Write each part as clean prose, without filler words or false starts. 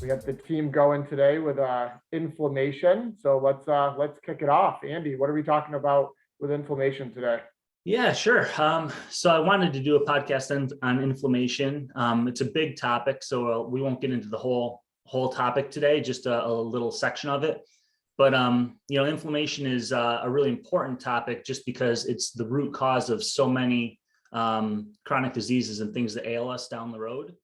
We got the team going today with inflammation. So let's kick it off. Andy, what are we talking about with inflammation today? Yeah, sure. So I wanted to do a podcast on inflammation. It's a big topic, so we won't get into the whole topic today, just a little section of it. But inflammation is a really important topic just because it's the root cause of so many chronic diseases and things that ail us down the road.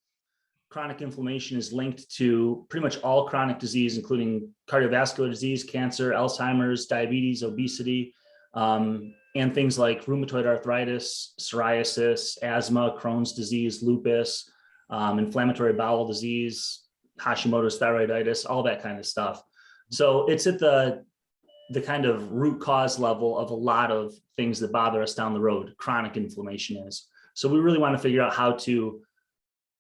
Chronic inflammation is linked to pretty much all chronic disease, including cardiovascular disease, cancer, Alzheimer's, diabetes, obesity, and things like rheumatoid arthritis, psoriasis, asthma, Crohn's disease, lupus, inflammatory bowel disease, Hashimoto's thyroiditis, all that kind of stuff. So it's at the kind of root cause level of a lot of things that bother us down the road. Chronic inflammation is. So we really want to figure out how to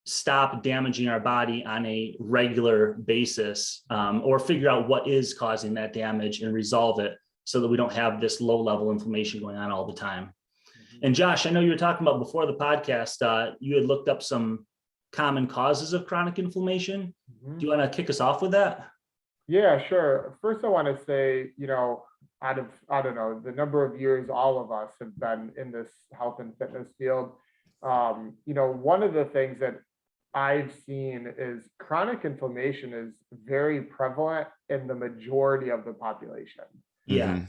stop damaging our body on a regular basis, or figure out what is causing that damage and resolve it so that we don't have this low level inflammation going on all the time. Mm-hmm. And Josh, I know you were talking about before the podcast, you had looked up some common causes of chronic inflammation. Mm-hmm. Do you want to kick us off with that? Yeah, sure. First, I want to say, out of, I don't know, the number of years all of us have been in this health and fitness field, one of the things that I've seen is chronic inflammation is very prevalent in the majority of the population. Yeah.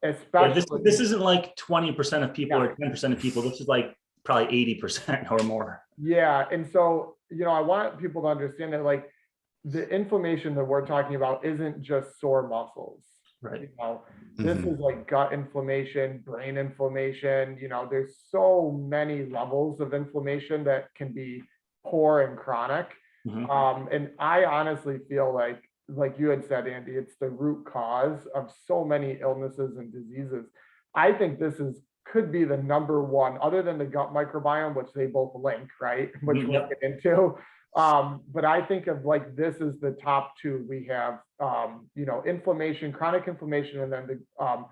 Especially this isn't like 20% of people or 10% of people. This is like probably 80% or more. Yeah. And so, I want people to understand that like the inflammation that we're talking about isn't just sore muscles. Right. This is like gut inflammation, brain inflammation. There's so many levels of inflammation that can be poor and chronic. Mm-hmm. And I honestly feel like you had said, Andy, it's the root cause of so many illnesses and diseases. I think this could be the number one, other than the gut microbiome, which they both link, right? Which mm-hmm. we'll get into. But I think of like this is the top two. We have inflammation, chronic inflammation, and then the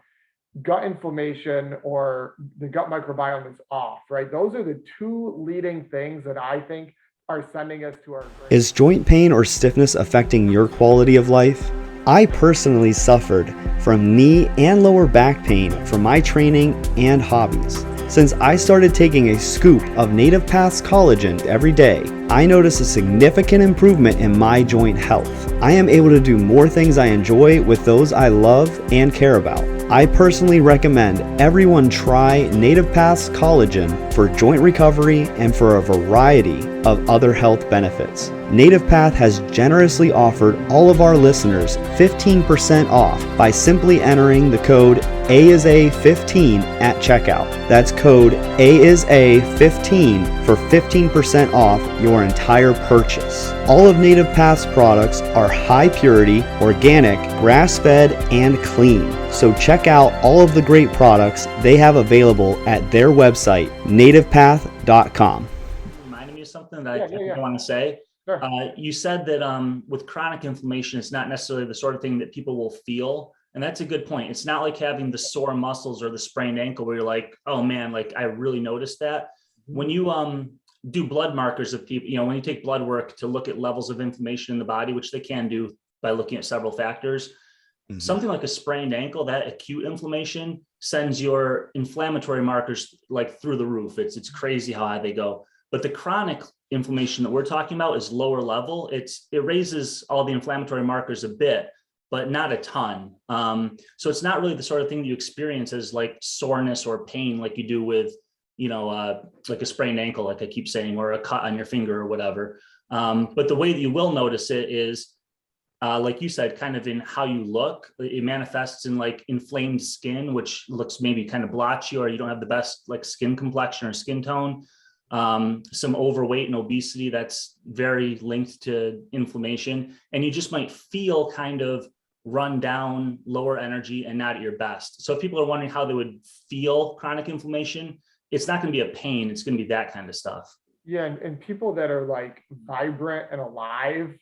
gut inflammation or the gut microbiome is off, right? Those are the two leading things that I think are sending us to our brain. Is joint pain or stiffness affecting your quality of life? I personally suffered from knee and lower back pain from my training and hobbies. Since I started taking a scoop of NativePath's collagen every day, I noticed a significant improvement in my joint health. I am able to do more things I enjoy with those I love and care about. I personally recommend everyone try NativePath's collagen for joint recovery and for a variety of other health benefits. NativePath has generously offered all of our listeners 15% off by simply entering the code AISA15 at checkout. That's code AISA15 for 15% off your entire purchase. All of NativePath's products are high purity, organic, grass-fed, and clean. So check out all of the great products they have available at their website, nativepath.com. Reminded me of something that I want to say. Sure. You said that with chronic inflammation, it's not necessarily the sort of thing that people will feel. And that's a good point. It's not like having the sore muscles or the sprained ankle where you're like, oh man, like I really noticed that. When you do blood markers of people, when you take blood work to look at levels of inflammation in the body, which they can do by looking at several factors, something like a sprained ankle, that acute inflammation sends your inflammatory markers like through the roof. It's crazy how high they go. But the chronic inflammation that we're talking about is lower level. It raises all the inflammatory markers a bit, but not a ton. So it's not really the sort of thing that you experience as like soreness or pain like you do with, like a sprained ankle, like I keep saying, or a cut on your finger or whatever. But the way that you will notice it is, like you said, kind of in how you look. It manifests in like inflamed skin, which looks maybe kind of blotchy, or you don't have the best like skin complexion or skin tone. Some overweight and obesity that's very linked to inflammation. And you just might feel kind of run down, lower energy, and not at your best. So if people are wondering how they would feel chronic inflammation, it's not going to be a pain. It's going to be that kind of stuff. Yeah. And people that are like vibrant and alive,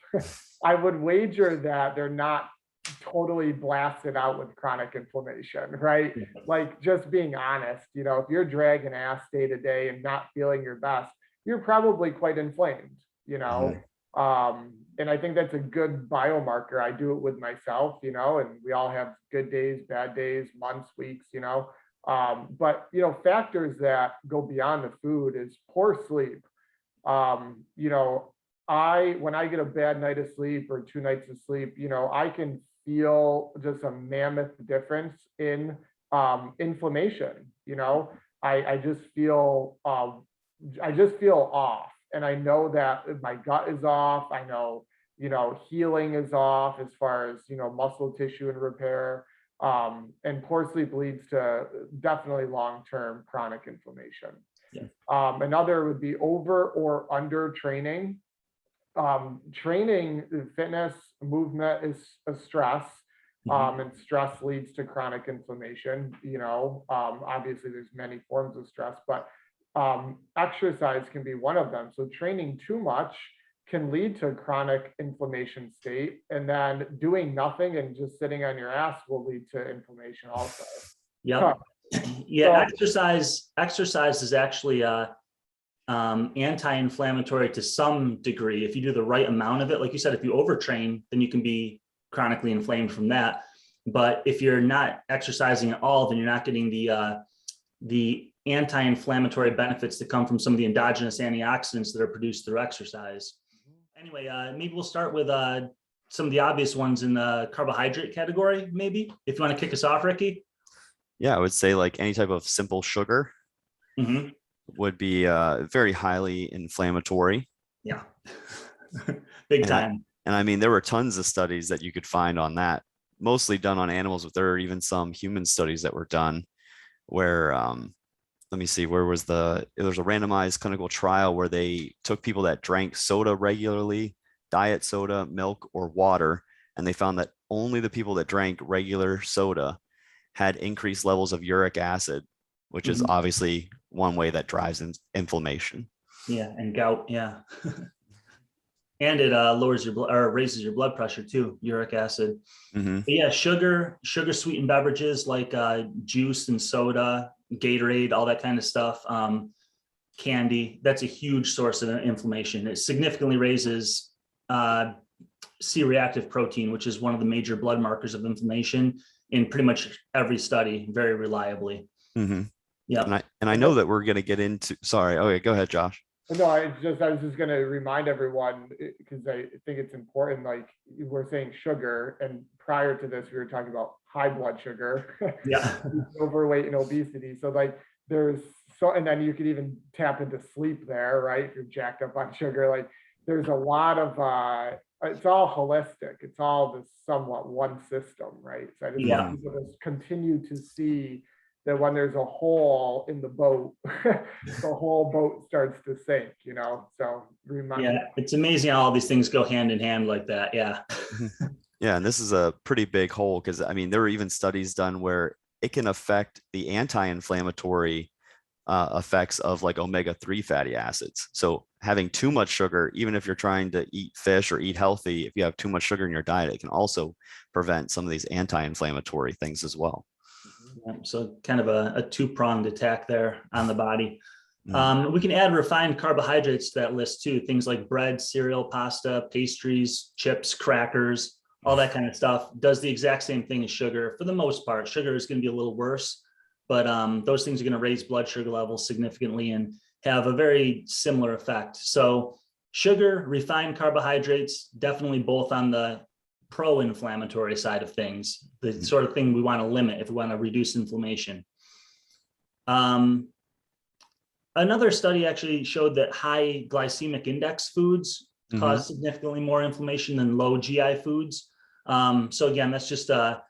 I would wager that they're not totally blasted out with chronic inflammation, right? Yeah. Like just being honest, if you're dragging ass day to day and not feeling your best, you're probably quite inflamed, And I think that's a good biomarker. I do it with myself, you know, and we all have good days, bad days, months, weeks, you know. But, you know, factors that go beyond the food is poor sleep. You know, when I get a bad night of sleep or 2 nights of sleep, you know, I can feel just a mammoth difference in inflammation. You know, I just feel off, and I know that my gut is off. I know, you know, healing is off as far as, you know, muscle tissue and repair. And poor sleep leads to definitely long-term chronic inflammation. Yeah. Another would be over or under training. Training, fitness, movement is a stress. And stress leads to chronic inflammation. You know, obviously there's many forms of stress, but exercise can be one of them. So training too much can lead to a chronic inflammation state, and then doing nothing and just sitting on your ass will lead to inflammation also. Yeah. Yeah. Exercise is actually anti-inflammatory to some degree if you do the right amount of it. Like you said, if you overtrain, then you can be chronically inflamed from that. But if you're not exercising at all, then you're not getting the anti-inflammatory benefits that come from some of the endogenous antioxidants that are produced through exercise. Anyway, maybe we'll start with some of the obvious ones in the carbohydrate category, maybe, if you want to kick us off, Ricky. Yeah, I would say like any type of simple sugar would be very highly inflammatory. Yeah, big time. And I mean, there were tons of studies that you could find on that, mostly done on animals, but there are even some human studies that were done where, let me see, there was a randomized clinical trial where they took people that drank soda regularly, diet soda, milk, or water, and they found that only the people that drank regular soda had increased levels of uric acid, which is obviously one way that drives inflammation. Yeah, and gout. Yeah. And it lowers your blood or raises your blood pressure too, uric acid. But yeah, sugar sweetened beverages like juice and soda, Gatorade, all that kind of stuff. Candy, that's a huge source of inflammation. It significantly raises C-reactive protein, which is one of the major blood markers of inflammation in pretty much every study, very reliably. Yeah. And I know that we're going to get into, sorry. Okay, go ahead, Josh. No, I was just going to remind everyone, because I think it's important, like we're saying sugar, and prior to this, we were talking about high blood sugar, yeah, overweight and obesity. So like and then you could even tap into sleep there, right? If you're jacked up on sugar, like there's a lot of, it's all holistic. It's all this somewhat one system, right? So I just want people to continue to see that when there's a hole in the boat, the whole boat starts to sink, you know? So it's amazing how all these things go hand in hand like that. Yeah. Yeah. And this is a pretty big hole because I mean, there were even studies done where it can affect the anti-inflammatory effects of like omega-3 fatty acids. So having too much sugar, even if you're trying to eat fish or eat healthy, if you have too much sugar in your diet, it can also prevent some of these anti-inflammatory things as well. So kind of a two-pronged attack there on the body. We can add refined carbohydrates to that list too. Things like bread, cereal, pasta, pastries, chips, crackers, all that kind of stuff does the exact same thing as sugar. For the most part, sugar is going to be a little worse, but those things are going to raise blood sugar levels significantly and have a very similar effect. So sugar, refined carbohydrates, definitely both on the pro-inflammatory side of things, the sort of thing we want to limit if we want to reduce inflammation. Another study actually showed that high glycemic index foods cause significantly more inflammation than low GI foods. So again, that's just a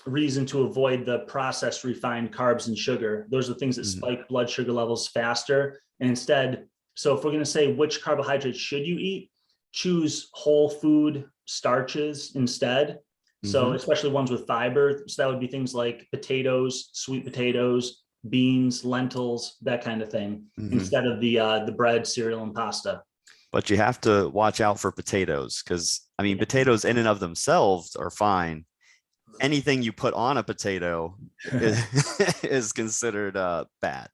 reason to avoid the processed refined carbs and sugar. Those are the things that spike blood sugar levels faster. And instead, so if we're going to say which carbohydrates should you eat, choose whole food starches instead. So especially ones with fiber. So that would be things like potatoes, sweet potatoes, beans, lentils, that kind of thing, instead of the bread, cereal, and pasta. But you have to watch out for potatoes because, I mean, potatoes in and of themselves are fine. Anything you put on a potato is considered bad.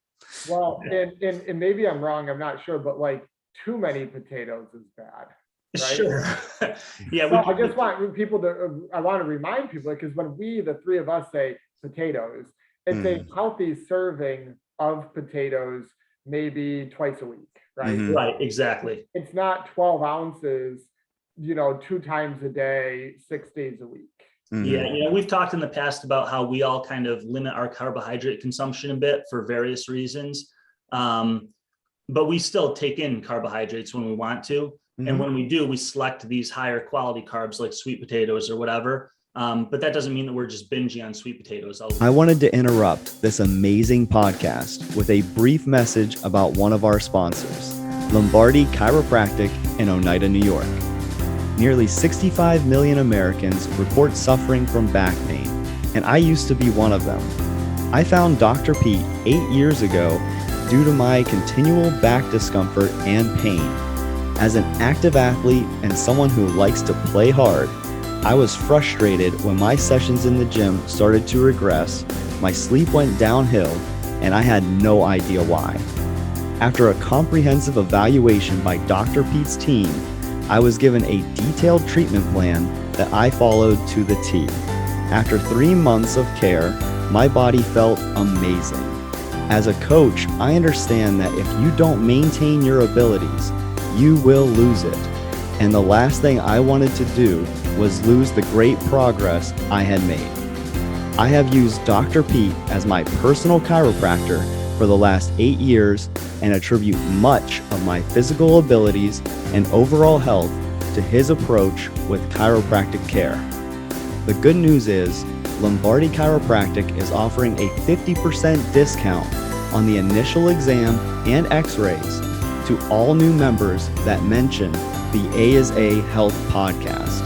Well, and maybe I'm wrong, I'm not sure, but like too many potatoes is bad. Right? Sure. Yeah. So I just want people to, I want to remind people, because when the three of us say potatoes, it's a healthy serving of potatoes, maybe twice a week, right? Right, exactly. It's not 12 ounces, 2 times a day, 6 days a week. Yeah, we've talked in the past about how we all kind of limit our carbohydrate consumption a bit for various reasons. But we still take in carbohydrates when we want to. And when we do, we select these higher quality carbs like sweet potatoes or whatever. But that doesn't mean that we're just binging on sweet potatoes. I wanted to interrupt this amazing podcast with a brief message about one of our sponsors, Lombardi Chiropractic in Oneida, New York. Nearly 65 million Americans report suffering from back pain, and I used to be one of them. I found Dr. Pete 8 years ago due to my continual back discomfort and pain. As an active athlete and someone who likes to play hard, I was frustrated when my sessions in the gym started to regress, my sleep went downhill, and I had no idea why. After a comprehensive evaluation by Dr. Pete's team, I was given a detailed treatment plan that I followed to the T. After 3 months of care, my body felt amazing. As a coach, I understand that if you don't maintain your abilities, you will lose it. And the last thing I wanted to do was lose the great progress I had made. I have used Dr. Pete as my personal chiropractor for the last 8 years and attribute much of my physical abilities and overall health to his approach with chiropractic care. The good news is, Lombardi Chiropractic is offering a 50% discount on the initial exam and x-rays to all new members that mention the A is A Health podcast.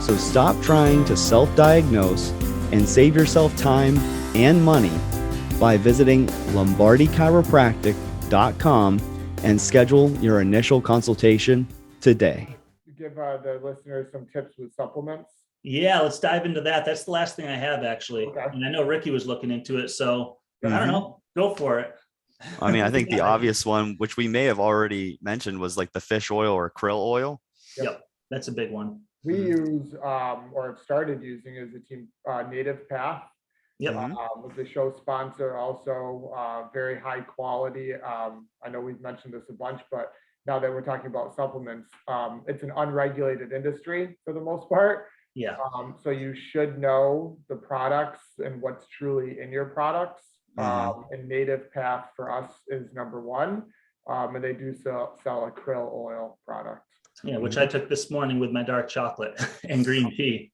So stop trying to self-diagnose and save yourself time and money by visiting lombardichiropractic.com and schedule your initial consultation today. Give the listeners some tips with supplements. Yeah, let's dive into that. That's the last thing I have, actually. Okay. And I know Ricky was looking into it, so I don't know. Go for it. I mean, I think the obvious one, which we may have already mentioned, was like the fish oil or krill oil. Yep, that's a big one. We use, or have started using as a team, NativePath. Yep. Was the show sponsor, also very high quality. I know we've mentioned this a bunch, but now that we're talking about supplements, it's an unregulated industry for the most part. Yeah. So you should know the products and what's truly in your products. And NativePath for us is number one. And they do sell a krill oil product. Yeah, which I took this morning with my dark chocolate and green tea.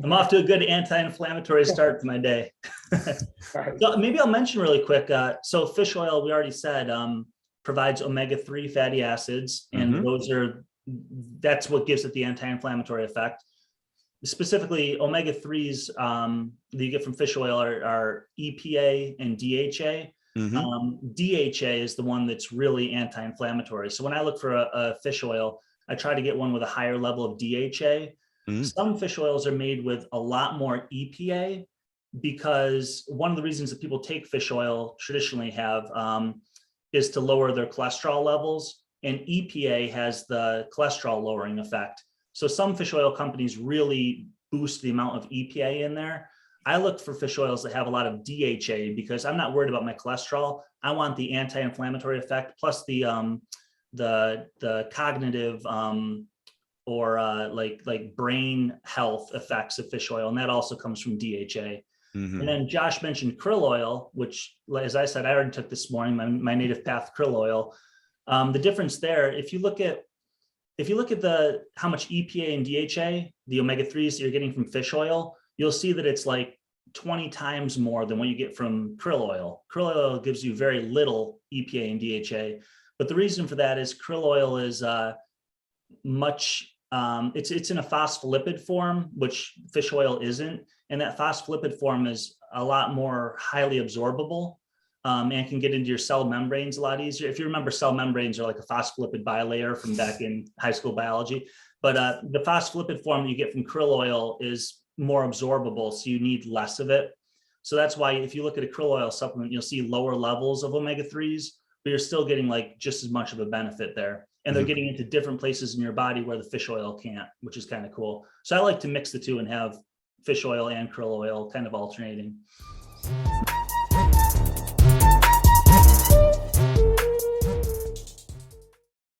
I'm off to a good anti-inflammatory start to my day. So maybe I'll mention really quick. So fish oil, we already said, provides omega-3 fatty acids, and that's what gives it the anti-inflammatory effect. Specifically, omega-3s that you get from fish oil are EPA and DHA. DHA is the one that's really anti-inflammatory. So when I look for a fish oil, I try to get one with a higher level of DHA. Some fish oils are made with a lot more EPA, because one of the reasons that people take fish oil traditionally is to lower their cholesterol levels, and EPA has the cholesterol lowering effect. So some fish oil companies really boost the amount of EPA in there. I look for fish oils that have a lot of DHA because I'm not worried about my cholesterol. I want the anti-inflammatory effect plus the cognitive or like brain health effects of fish oil, and that also comes from DHA. And then Josh mentioned krill oil, which, as I said, I already took this morning, my NativePath krill oil. The difference there, if you look at how much EPA and DHA, the omega-3s that you're getting from fish oil, you'll see that it's like 20 times more than what you get from krill oil. Krill oil gives you very little EPA and DHA, but the reason for that is krill oil is it's in a phospholipid form, which fish oil isn't, and that phospholipid form is a lot more highly absorbable. And can get into your cell membranes a lot easier. If you remember, cell membranes are like a phospholipid bilayer from back in high school biology. But the phospholipid form that you get from krill oil is more absorbable, so you need less of it. So that's why if you look at a krill oil supplement, you'll see lower levels of omega-3s, but you're still getting like just as much of a benefit there. And they're getting into different places in your body where the fish oil can't, which is kind of cool. So I like to mix the two and have fish oil and krill oil kind of alternating.